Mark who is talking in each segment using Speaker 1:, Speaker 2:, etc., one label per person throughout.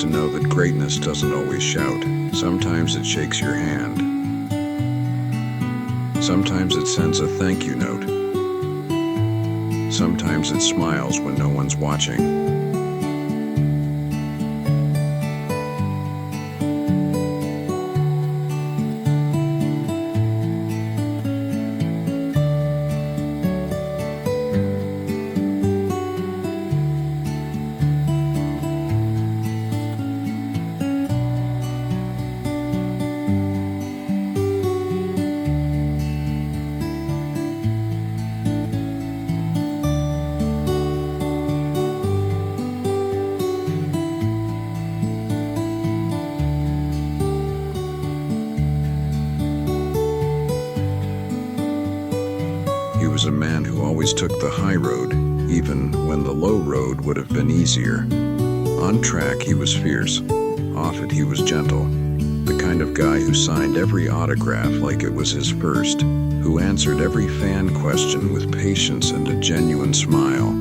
Speaker 1: to know that greatness doesn't always shout. Sometimes it shakes your hand. Sometimes it sends a thank you note. Sometimes it smiles when no one's watching. He was a man who always took the high road, even when the low road would have been easier. On track, he was fierce. Off it, he was gentle. The kind of guy who signed every autograph like it was his first, who answered every fan question with patience and a genuine smile.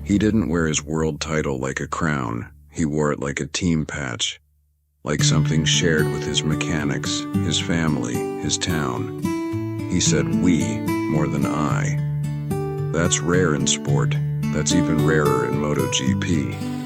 Speaker 1: He didn't wear his world title like a crown. He wore it like a team patch, like something shared with his mechanics, his family, his town. He said we more than I. That's rare in sport. That's even rarer in MotoGP.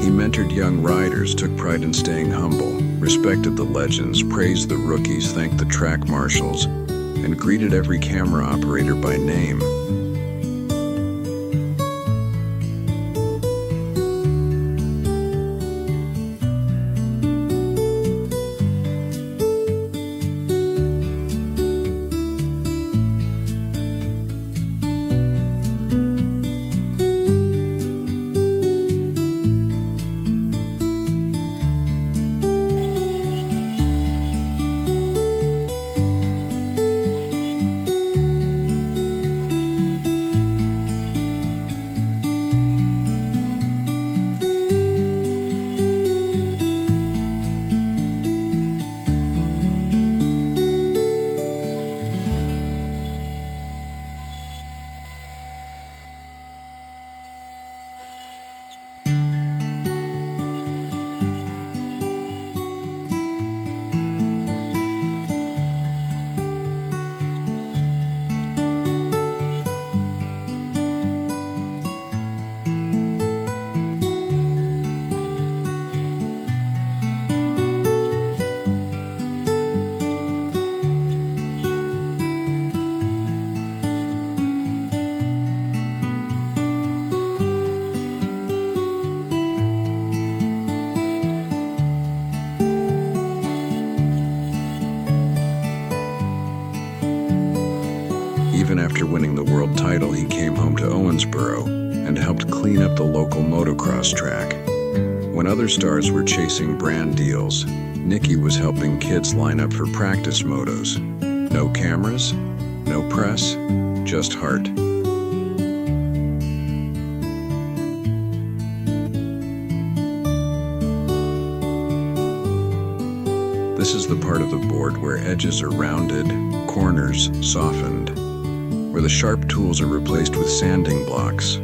Speaker 1: He mentored young riders, took pride in staying humble, respected the legends, praised the rookies, thanked the track marshals, and greeted every camera operator by name. Even after winning the world title, he came home to Owensboro and helped clean up the local motocross track. When other stars were chasing brand deals, Nicky was helping kids line up for practice motos. No cameras, no press, just heart. This is the part of the board where edges are rounded, corners softened, where the sharp tools are replaced with sanding blocks.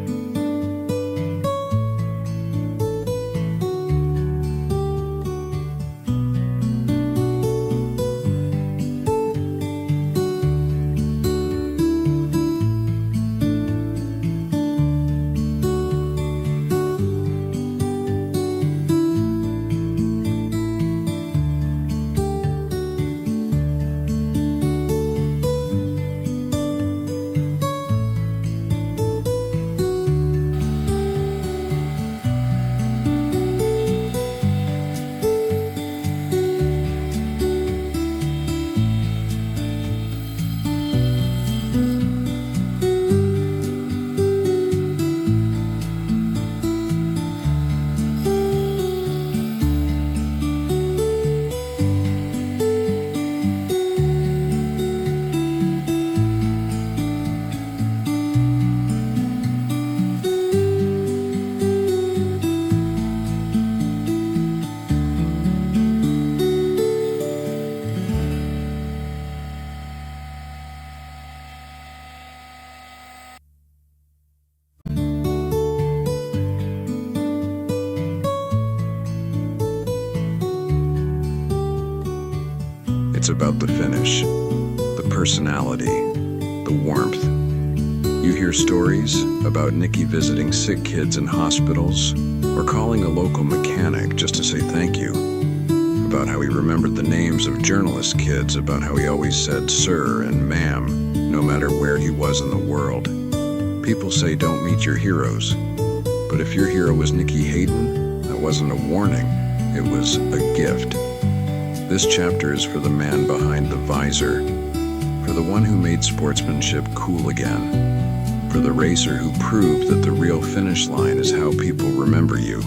Speaker 1: about the finish, the personality, the warmth. You hear stories about Nicky visiting sick kids in hospitals or calling a local mechanic just to say thank you, about how he remembered the names of journalist kids, about how he always said sir and ma'am, no matter where he was in the world. People say don't meet your heroes, but if your hero was Nicky Hayden, that wasn't a warning, it was a gift. This chapter is for the man behind the visor, for the one who made sportsmanship cool again, for the racer who proved that the real finish line is how people remember you.